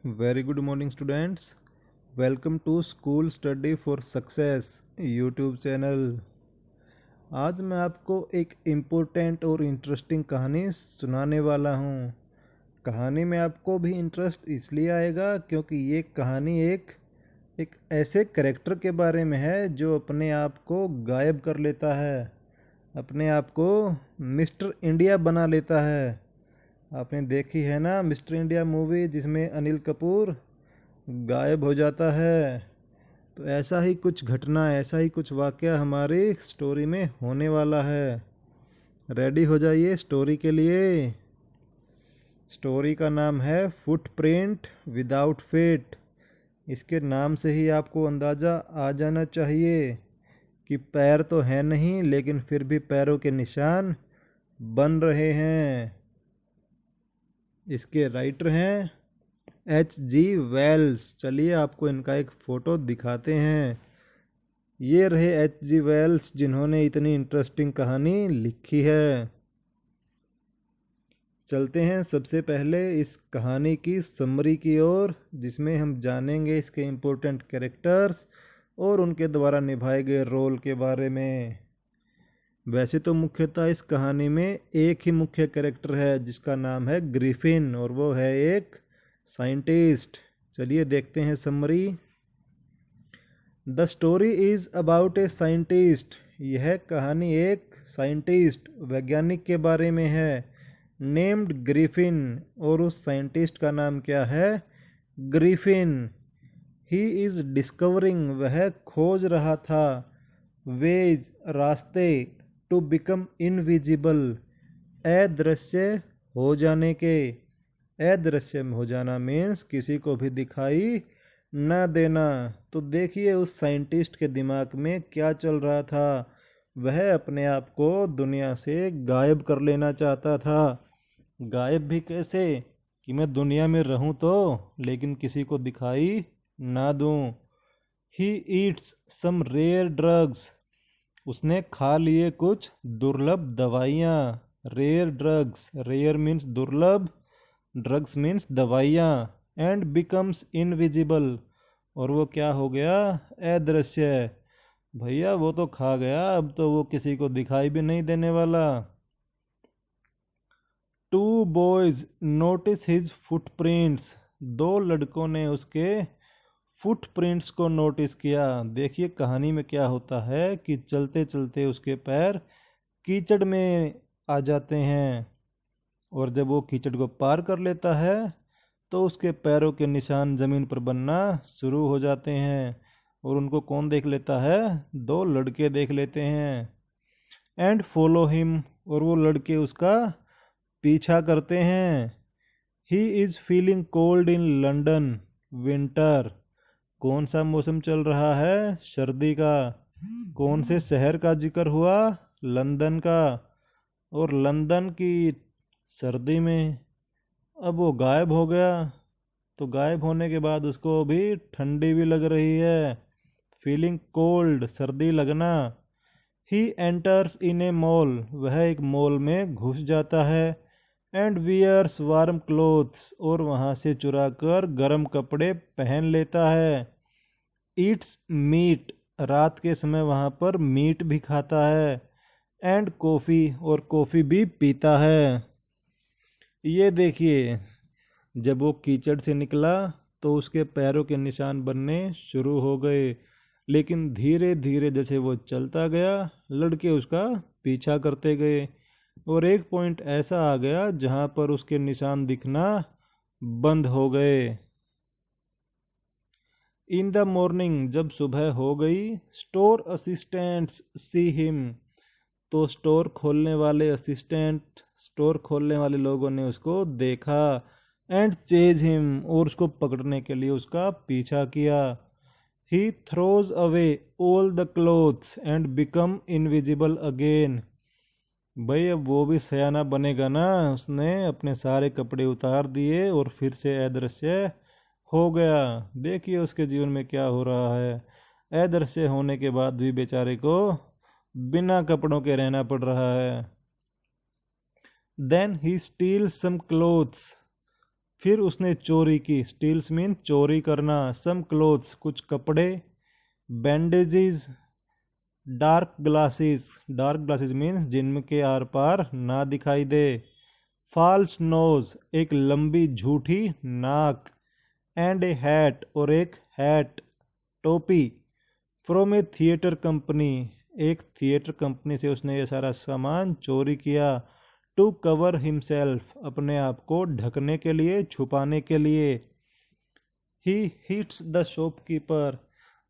Very good morning, students. Welcome to School Study for Success YouTube channel. आज मैं आपको एक इम्पोर्टेंट और इंटरेस्टिंग कहानी सुनाने वाला हूँ। कहानी में आपको भी इंटरेस्ट इसलिए आएगा क्योंकि ये कहानी एक ऐसे कैरेक्टर के बारे में है जो अपने आप को गायब कर लेता है, अपने आप को मिस्टर इंडिया बना लेता है। आपने देखी है ना मिस्टर इंडिया मूवी, जिसमें अनिल कपूर गायब हो जाता है। तो ऐसा ही कुछ घटना, ऐसा ही कुछ वाकया हमारी स्टोरी में होने वाला है। रेडी हो जाइए स्टोरी के लिए। स्टोरी का नाम है फुटप्रिंट विदाउट फेट। इसके नाम से ही आपको अंदाज़ा आ जाना चाहिए कि पैर तो है नहीं, लेकिन फिर भी पैरों के निशान बन रहे हैं। इसके राइटर हैं H.G. वेल्स। चलिए आपको इनका एक फ़ोटो दिखाते हैं। ये रहे H.G. वेल्स, जिन्होंने इतनी इंटरेस्टिंग कहानी लिखी है। चलते हैं सबसे पहले इस कहानी की समरी की ओर, जिसमें हम जानेंगे इसके इम्पोर्टेंट कैरेक्टर्स और उनके द्वारा निभाए गए रोल के बारे में। वैसे तो मुख्यतः इस कहानी में एक ही मुख्य कैरेक्टर है जिसका नाम है ग्रिफिन, और वो है एक साइंटिस्ट। चलिए देखते हैं summary. The story is about a scientist. यह कहानी एक साइंटिस्ट, वैज्ञानिक के बारे में है, नेम्ड ग्रिफिन। और उस साइंटिस्ट का नाम क्या है? ग्रिफिन। ही इज डिस्कवरिंग, वह खोज रहा था, वेज, रास्ते, टू बिकम इनविजिबल, अदृश्य हो जाने के। अदृश्य हो जाना मीन्स किसी को भी दिखाई न देना। तो देखिए उस साइंटिस्ट के दिमाग में क्या चल रहा था। वह अपने आप को दुनिया से गायब कर लेना चाहता था। गायब भी कैसे? कि मैं दुनिया में रहूं तो, लेकिन किसी को दिखाई ना दूं। He eats some rare drugs. उसने खा लिए कुछ दुर्लभ दवाइयाँ। रेयर ड्रग्स, रेयर मीन्स दुर्लभ, ड्रग्स मीन्स दवाइयाँ। एंड बिकम्स इनविजिबल, और वो क्या हो गया? अदृश्य। भैया वो तो खा गया, अब तो वो किसी को दिखाई भी नहीं देने वाला। Two boys notice his footprints. दो लड़कों ने उसके फुटप्रिंट्स को नोटिस किया। देखिए कहानी में क्या होता है कि चलते चलते उसके पैर कीचड़ में आ जाते हैं, और जब वो कीचड़ को पार कर लेता है तो उसके पैरों के निशान ज़मीन पर बनना शुरू हो जाते हैं। और उनको कौन देख लेता है? दो लड़के देख लेते हैं। एंड फॉलो हिम, और वो लड़के उसका पीछा करते हैं। He is feeling cold in London winter. कौन सा मौसम चल रहा है? सर्दी का। कौन से शहर का जिक्र हुआ? लंदन का। और लंदन की सर्दी में अब वो गायब हो गया। तो गायब होने के बाद उसको भी ठंडी भी लग रही है। फीलिंग कोल्ड, सर्दी लगना। He enters in A mall, वह एक मॉल में घुस जाता है। एंड वियर्स वार्म क्लोथ्स, और वहाँ से चुरा कर गर्म कपड़े पहन लेता है। ईट्स मीट, रात के समय वहाँ पर मीट भी खाता है। एंड कॉफ़ी, और कॉफ़ी भी पीता है। ये देखिए जब वो कीचड़ से निकला तो उसके पैरों के निशान बनने शुरू हो गए, लेकिन धीरे धीरे जैसे वो चलता गया लड़के उसका पीछा करते गए, और एक पॉइंट ऐसा आ गया जहाँ पर उसके निशान दिखना बंद हो गए। इन द मॉर्निंग, जब सुबह हो गई, स्टोर असिस्टेंट्स सी हिम, तो स्टोर खोलने वाले असिस्टेंट, स्टोर खोलने वाले लोगों ने उसको देखा। एंड चेज हिम, और उसको पकड़ने के लिए उसका पीछा किया। He throws away all the clothes and become invisible again. भाई अब वो भी सयाना बनेगा ना, उसने अपने सारे कपड़े उतार दिए और फिर से अदृश्य हो गया। देखिए उसके जीवन में क्या हो रहा है। अदृश्य होने के बाद भी बेचारे को बिना कपड़ों के रहना पड़ रहा है। Then he steal some clothes, फिर उसने चोरी की, स्टील्स मीन चोरी करना, सम क्लोथ्स कुछ कपड़े, बैंडेजेस, डार्क ग्लासेस मीन्स जिनके आर पार ना दिखाई दे, फॉल्स नोज एक लंबी झूठी नाक, एंड ए हैट और एक हैट टोपी, फ्रॉम ए थिएटर कंपनी एक थिएटर कंपनी से उसने ये सारा सामान चोरी किया, टू कवर हिमसेल्फ अपने आप को ढकने के लिए, छुपाने के लिए, ही हिट्स द शॉपकीपर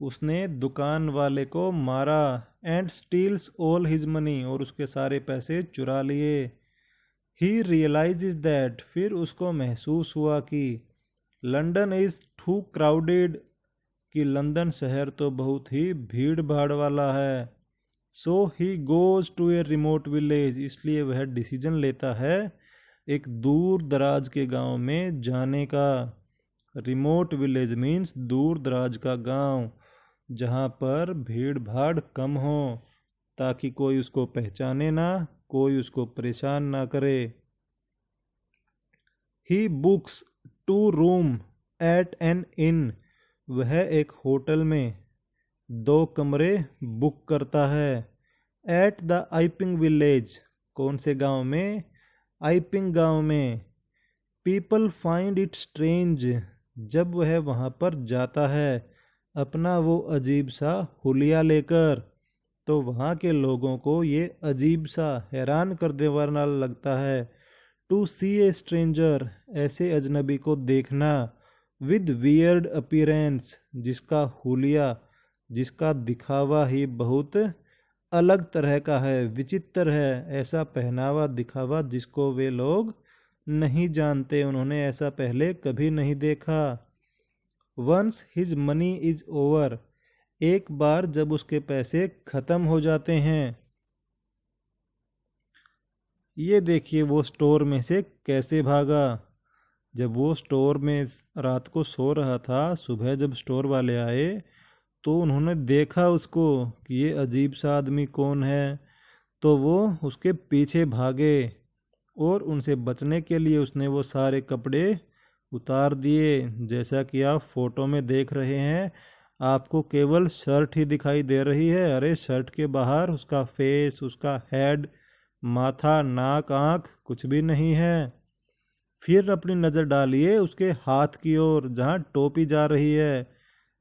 उसने दुकान वाले को मारा, and steals all his money और उसके सारे पैसे चुरा लिए, ही रियलाइजेज दैट फिर उसको महसूस हुआ कि लंदन इज टू क्राउडेड कि लंदन शहर तो बहुत ही भीड़ भाड़ वाला है, so he goes to a remote village इसलिए वह डिसीजन लेता है एक दूर दराज के गांव में जाने का, रिमोट विलेज मीन्स दूर दराज का गांव जहां पर भीड़ भाड़ कम हो, ताकि कोई उसको पहचाने ना, कोई उसको परेशान ना करे। He books to room at an inn वह एक होटल में 2 कमरे बुक करता है, एट द आइपिंग विलेज कौन से गांव में, आइपिंग गांव में, पीपल फाइंड इट स्ट्रेंज जब वह वहां पर जाता है अपना वो अजीब सा हुलिया लेकर, तो वहाँ के लोगों को ये अजीब सा हैरान कर देने वाला लगता है, टू सी ए स्ट्रेंजर ऐसे अजनबी को देखना, विद वियर्ड अपीरेंस जिसका हुलिया, जिसका दिखावा ही बहुत अलग तरह का है, विचित्र है, ऐसा पहनावा दिखावा जिसको वे लोग नहीं जानते, उन्होंने ऐसा पहले कभी नहीं देखा। Once his money is over एक बार जब उसके पैसे खत्म हो जाते हैं, ये देखिए वो स्टोर में से कैसे भागा। जब वो स्टोर में रात को सो रहा था, सुबह जब स्टोर वाले आए तो उन्होंने देखा उसको कि ये अजीब सा आदमी कौन है, तो वो उसके पीछे भागे और उनसे बचने के लिए उसने वो सारे कपड़े उतार दिए, जैसा कि आप फोटो में देख रहे हैं। आपको केवल शर्ट ही दिखाई दे रही है, अरे शर्ट के बाहर उसका फेस, उसका हेड, माथा, नाक, आँख कुछ भी नहीं है। फिर अपनी नज़र डालिए उसके हाथ की ओर जहाँ टोपी जा रही है,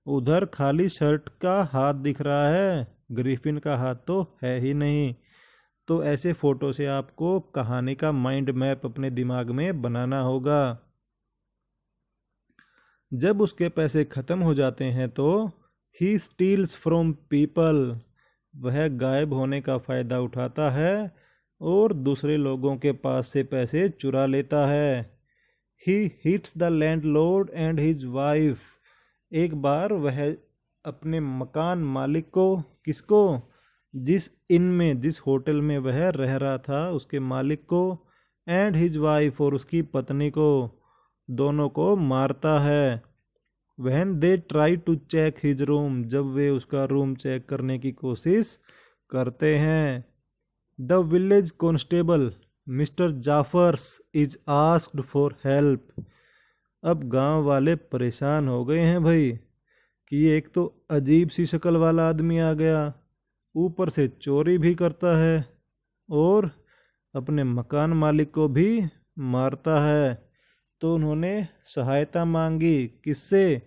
उधर खाली शर्ट का हाथ दिख रहा है, ग्रिफिन का हाथ तो है ही नहीं। तो ऐसे फोटो से आपको कहानी का माइंड मैप अपने दिमाग में बनाना होगा। जब उसके पैसे खत्म हो जाते हैं तो ही स्टील्स फ्रॉम पीपल वह गायब होने का फ़ायदा उठाता है और दूसरे लोगों के पास से पैसे चुरा लेता है। He hits the landlord and his wife एक बार वह अपने मकान मालिक को, किसको, जिस इन में, जिस होटल में वह रह रहा था उसके मालिक को, एंड हिज वाइफ और उसकी पत्नी को, दोनों को मारता है। When they try to check his room जब वे उसका रूम चेक करने की कोशिश करते हैं। The village constable Mister Jaffers is asked for help अब गांव वाले परेशान हो गए हैं भाई कि ये एक तो अजीब सी शक्ल वाला आदमी आ गया, ऊपर से चोरी भी करता है और अपने मकान मालिक को भी मारता है। तो उन्होंने सहायता मांगी, किससे,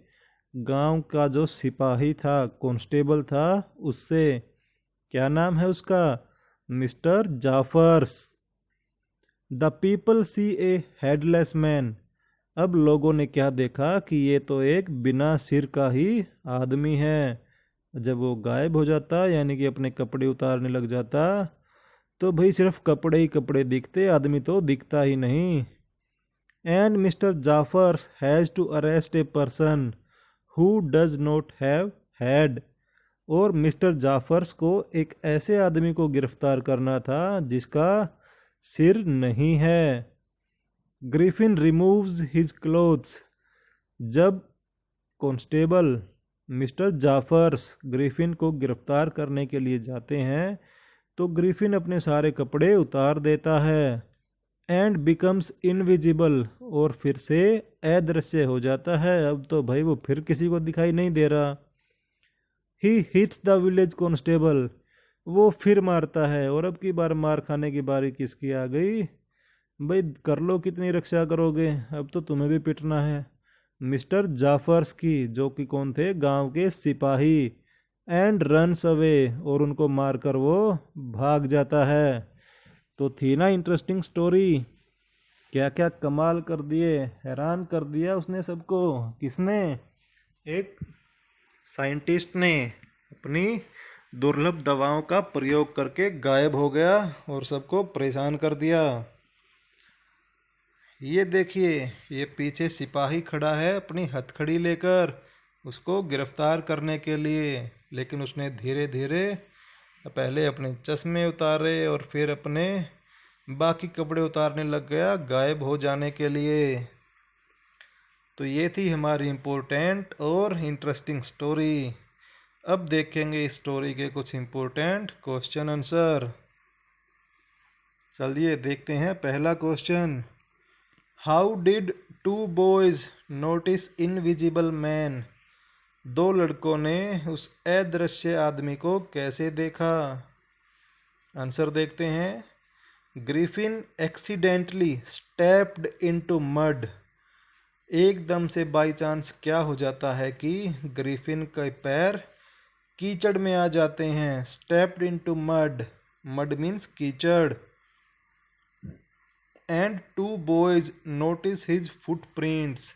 गांव का जो सिपाही था, कांस्टेबल था, उससे। क्या नाम है उसका, Mister Jaffers. The people see a headless man अब लोगों ने क्या देखा कि ये तो एक बिना सिर का ही आदमी है। जब वो गायब हो जाता यानी कि अपने कपड़े उतारने लग जाता तो भाई सिर्फ कपड़े ही कपड़े दिखते, आदमी तो दिखता ही नहीं। And Mister Jaffers has to arrest a person who does not have head और मिस्टर जाफर्स को एक ऐसे आदमी को गिरफ्तार करना था जिसका सिर नहीं है। ग्रिफिन रिमूव्स हिज क्लोथ्स जब कांस्टेबल मिस्टर जाफर्स ग्रिफिन को गिरफ्तार करने के लिए जाते हैं तो ग्रिफिन अपने सारे कपड़े उतार देता है। एंड बिकम्स इनविजिबल, और फिर से अदृश्य हो जाता है। अब तो भाई वो फिर किसी को दिखाई नहीं दे रहा। He hits the village constable, वो फिर मारता है, और अब की बार मार खाने की बारी किसकी आ गई? भाई कर लो, कितनी रक्षा करोगे, अब तो तुम्हें भी पिटना है। मिस्टर जाफर्स की, जो कि कौन थे? गांव के सिपाही। एंड रन्स अवे, और उनको मारकर वो भाग जाता है। तो थी ना इंटरेस्टिंग स्टोरी? क्या क्या कमाल कर दिए, हैरान कर दिया उसने सबको। किसने? एक साइंटिस्ट ने अपनी दुर्लभ दवाओं का प्रयोग करके गायब हो गया और सबको परेशान कर दिया। ये देखिए, ये पीछे सिपाही खड़ा है अपनी हथकड़ी लेकर उसको गिरफ्तार करने के लिए। लेकिन उसने धीरे धीरे पहले अपने चश्मे उतारे और फिर अपने बाकी कपड़े उतारने लग गया गायब हो जाने के लिए। तो ये थी हमारी इम्पोर्टेंट और इंटरेस्टिंग स्टोरी। अब देखेंगे इस स्टोरी के कुछ इम्पोर्टेंट क्वेश्चन आंसर। चलिए देखते हैं पहला question. How did two boys notice invisible man? दो लड़कों ने उस अदृश्य आदमी को कैसे देखा? आंसर देखते हैं। Griffin accidentally stepped into mud, एकदम से बाई चांस क्या हो जाता है कि ग्रिफिन के पैर कीचड़ में आ जाते हैं। Stepped into mud, mud means कीचड़। And two boys notice his footprints,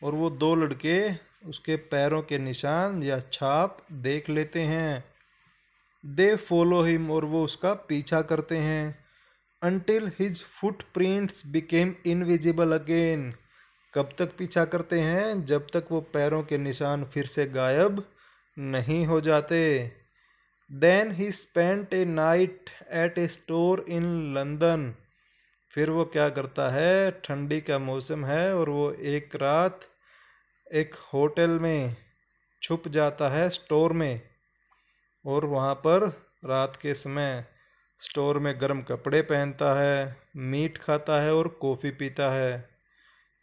और वो दो लड़के उसके पैरों के निशान या छाप देख लेते हैं। दे फॉलो हिम, और वो उसका पीछा करते हैं। Until his footprints became invisible again, कब तक पीछा करते हैं? जब तक वो पैरों के निशान फिर से गायब नहीं हो जाते। Then he spent a night at a store in London, फिर वो क्या करता है? ठंडी का मौसम है और वो एक रात एक होटल में छुप जाता है, स्टोर में। और वहाँ पर रात के समय स्टोर में गर्म कपड़े पहनता है, मीट खाता है और कॉफ़ी पीता है।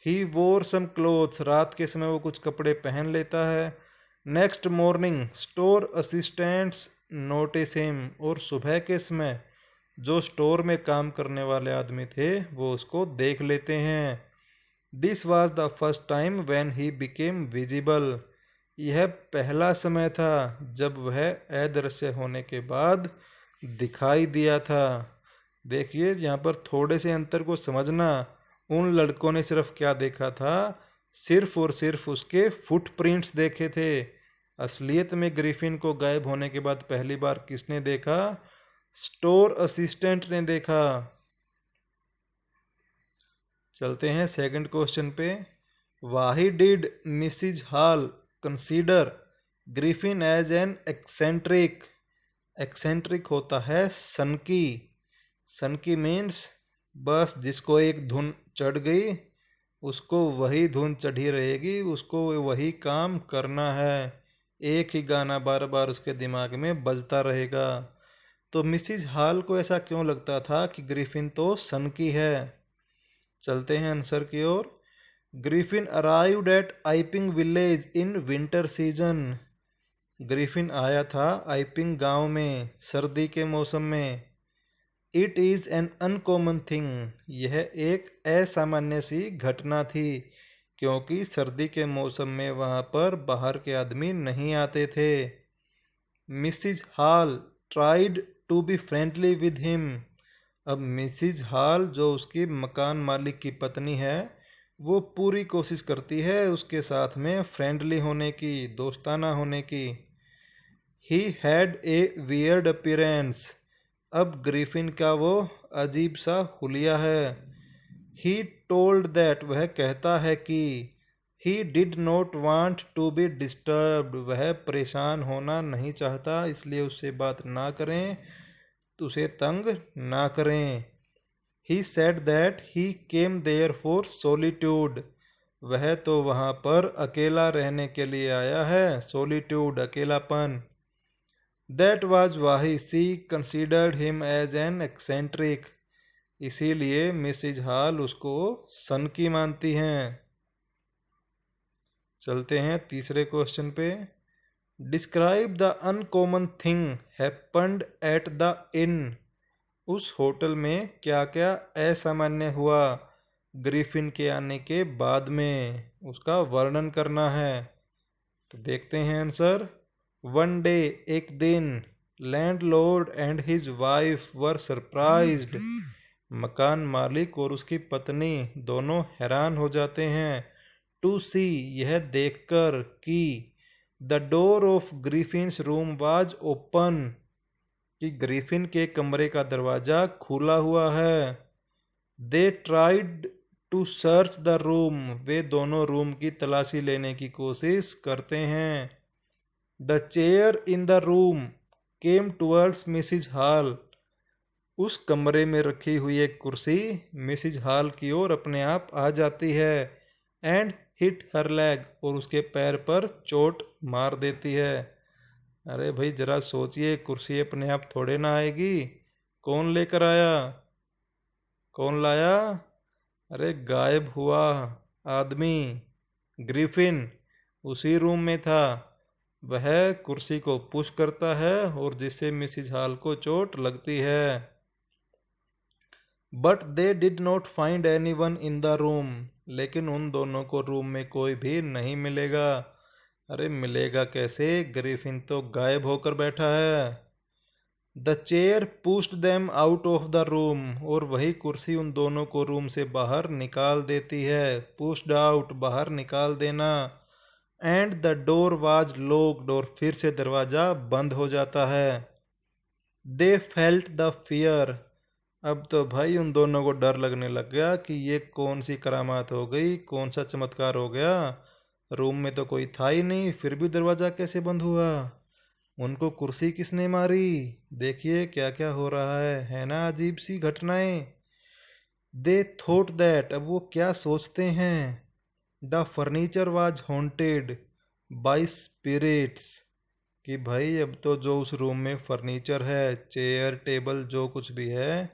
ही वोर सम क्लोथ्स, रात के समय वो कुछ कपड़े पहन लेता है। Next morning store assistants notice him, और सुबह के समय जो स्टोर में काम करने वाले आदमी थे वो उसको देख लेते हैं। This was the first time when he became visible, यह पहला समय था जब वह अदृश्य होने के बाद दिखाई दिया था। देखिए यहाँ पर थोड़े से अंतर को समझना। उन लड़कों ने सिर्फ क्या देखा था? सिर्फ और सिर्फ उसके फुटप्रिंट्स देखे थे। असलियत में ग्रिफिन को गायब होने के बाद पहली बार किसने देखा? स्टोर असिस्टेंट ने देखा। चलते हैं सेकंड क्वेश्चन पे। Why did Mrs Hall consider Griffin as an eccentric? Eccentric होता है सनकी। सनकी मीन्स बस जिसको एक धुन चढ़ गई उसको वही धुन चढ़ी रहेगी, उसको वही काम करना है। एक ही गाना बार बार उसके दिमाग में बजता रहेगा। तो मिसिज हॉल को ऐसा क्यों लगता था कि ग्रिफिन तो सनकी है? चलते हैं आंसर की ओर। Griffin arrived at Iping village in winter season, Griffin आया था आइपिंग गांव में सर्दी के मौसम में। It is an uncommon thing, यह एक असामान्य सी घटना थी क्योंकि सर्दी के मौसम में वहाँ पर बाहर के आदमी नहीं आते थे। Mrs Hall tried to be friendly with him, अब मिसिज हॉल जो उसकी मकान मालिक की पत्नी है वो पूरी कोशिश करती है उसके साथ में फ्रेंडली होने की, दोस्ताना होने की। He had a weird appearance, अब ग्रिफिन का वो अजीब सा हुलिया है। ही टोल्ड दैट, वह कहता है कि he did not want to be disturbed, वह परेशान होना नहीं चाहता इसलिए उससे बात ना करें, तो उसे तंग ना करें। He said that he came there for solitude, वह तो वहाँ पर अकेला रहने के लिए आया है, सॉलिट्यूड अकेलापन। That was why she considered him as an eccentric, इसीलिए मिसिज हाल उसको सन की मानती हैं। चलते हैं तीसरे क्वेश्चन पे। Describe the uncommon thing happened at the in. उस होटल में क्या क्या असामान्य हुआ ग्रिफिन के आने के बाद में, उसका वर्णन करना है। तो देखते हैं आंसर। वन डे, एक दिन, landlord and his wife were surprised. मकान मालिक और उसकी पत्नी दोनों हैरान हो जाते हैं। टू सी, यह देखकर कि the door of Griffin's room was open, कि ग्रिफिन के कमरे का दरवाजा खुला हुआ है। They tried to search the room, वे दोनों रूम की तलाशी लेने की कोशिश करते हैं। The chair in the room came towards Mrs Hall. उस कमरे में रखी हुई एक कुर्सी मिसिज हाल की ओर अपने आप आ जाती है। एंड हिट हर लेग, और उसके पैर पर चोट मार देती है। अरे भाई जरा सोचिए, कुर्सी अपने आप थोड़े ना आएगी। कौन लेकर आया, कौन लाया? अरे गायब हुआ आदमी ग्रिफिन उसी रूम में था। वह कुर्सी को पुश करता है और जिससे मिसिज हाल को चोट लगती है। But they did not find anyone in the room, लेकिन उन दोनों को रूम में कोई भी नहीं मिलेगा। अरे मिलेगा कैसे, ग्रिफिन तो गायब होकर बैठा है। The chair pushed them out of the room, और वही कुर्सी उन दोनों को रूम से बाहर निकाल देती है। पुश्ड आउट, बाहर निकाल देना। And the door was locked, और फिर से दरवाजा बंद हो जाता है। दे फेल्ट द फियर, अब तो भाई उन दोनों को डर लगने लग गया कि ये कौन सी करामात हो गई, कौन सा चमत्कार हो गया। रूम में तो कोई था ही नहीं, फिर भी दरवाजा कैसे बंद हुआ? उनको कुर्सी किसने मारी? देखिए क्या क्या हो रहा है ना, अजीब सी घटनाएं। दे थॉट दैट, अब वो क्या सोचते हैं, the furniture was haunted by spirits, कि भाई अब तो जो उस रूम में फर्नीचर है, चेयर टेबल जो कुछ भी है,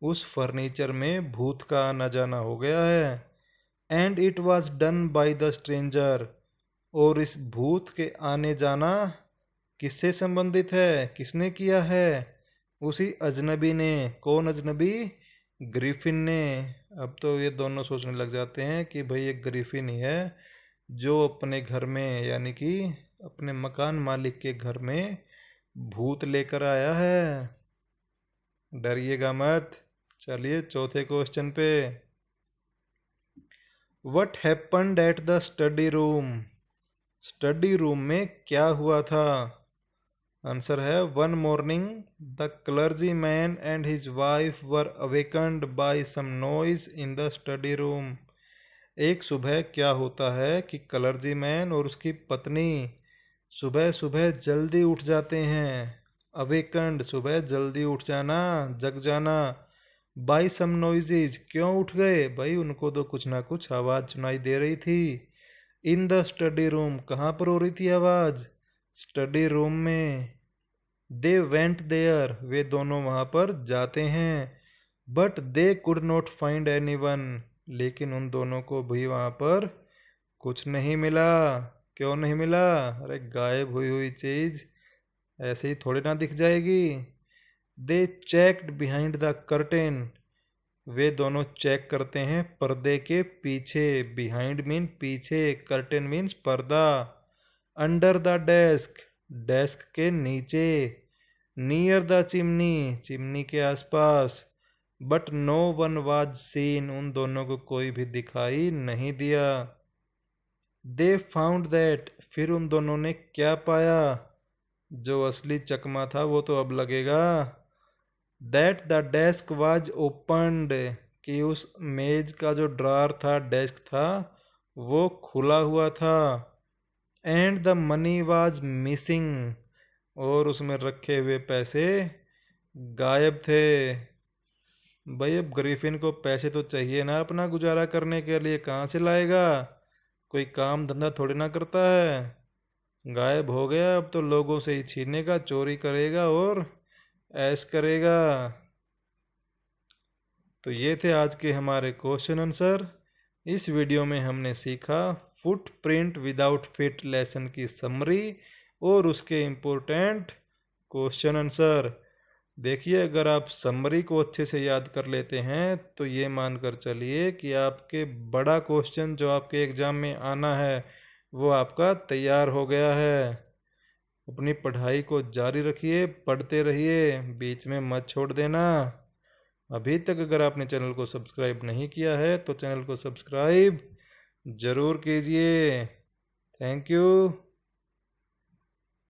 उस फर्नीचर में भूत का आना जाना हो गया है। And it was done by the stranger, और इस भूत के आने जाना किससे संबंधित है, किसने किया है? उसी अजनबी ने। कौन अजनबी? ग्रिफिन ने। अब तो ये दोनों सोचने लग जाते हैं कि भाई ये ग्रिफिन ही है जो अपने घर में, यानी कि अपने मकान मालिक के घर में भूत लेकर आया है। डरिएगा मत। चलिए चौथे क्वेश्चन पे। What happened at the study room, study room में क्या हुआ था? आंसर है one morning the clergy man and his wife were awakened by some noise in the study room. एक सुबह क्या होता है कि क्लर्जी मैन और उसकी पत्नी सुबह सुबह जल्दी उठ जाते हैं। अवेकन्ड, सुबह जल्दी उठ जाना, जग जाना। बाय सम नॉइजेज, क्यों उठ गए भाई? उनको तो कुछ ना कुछ आवाज सुनाई दे रही थी। इन द स्टडी रूम, कहाँ पर हो रही थी आवाज? स्टडी रूम में। दे वेंट देयर, वे दोनों वहां पर जाते हैं। But they could not find anyone, लेकिन उन दोनों को भी वहां पर कुछ नहीं मिला। क्यों नहीं मिला? अरे गायब हुई हुई चीज ऐसे ही थोड़ी ना दिख जाएगी। They checked behind the curtain, वे दोनों चेक करते हैं पर्दे के पीछे। बिहाइंड मीन पीछे, कर्टेन मीन्स पर्दा। अंडर द डेस्क, डेस्क के नीचे। नियर द चिमनी, चिमनी के आसपास। But no one was seen, उन दोनों को कोई भी दिखाई नहीं दिया। दे फाउंड दैट, फिर उन दोनों ने क्या पाया? जो असली चकमा था वो तो अब लगेगा। That the desk was opened, कि उस मेज का जो ड्रॉर था, डेस्क था, वो खुला हुआ था। And the money was missing, और उसमें रखे हुए पैसे गायब थे। भाई अब ग्रिफिन को पैसे तो चाहिए ना अपना गुजारा करने के लिए, कहाँ से लाएगा? कोई काम धंधा थोड़ी ना करता है। गायब हो गया, अब तो लोगों से ही छीनेगा, चोरी करेगा और ऐश करेगा। तो ये थे आज के हमारे क्वेश्चन आंसर। इस वीडियो में हमने सीखा फुटप्रिंट विदाउट फिट लेसन की समरी और उसके इम्पोर्टेंट क्वेश्चन आंसर। देखिए, अगर आप समरी को अच्छे से याद कर लेते हैं तो ये मानकर चलिए कि आपके बड़ा क्वेश्चन जो आपके एग्जाम में आना है वो आपका तैयार हो गया है। अपनी पढ़ाई को जारी रखिए, पढ़ते रहिए, बीच में मत छोड़ देना। अभी तक अगर आपने चैनल को सब्सक्राइब नहीं किया है तो चैनल को सब्सक्राइब जरूर कीजिए। Thank you.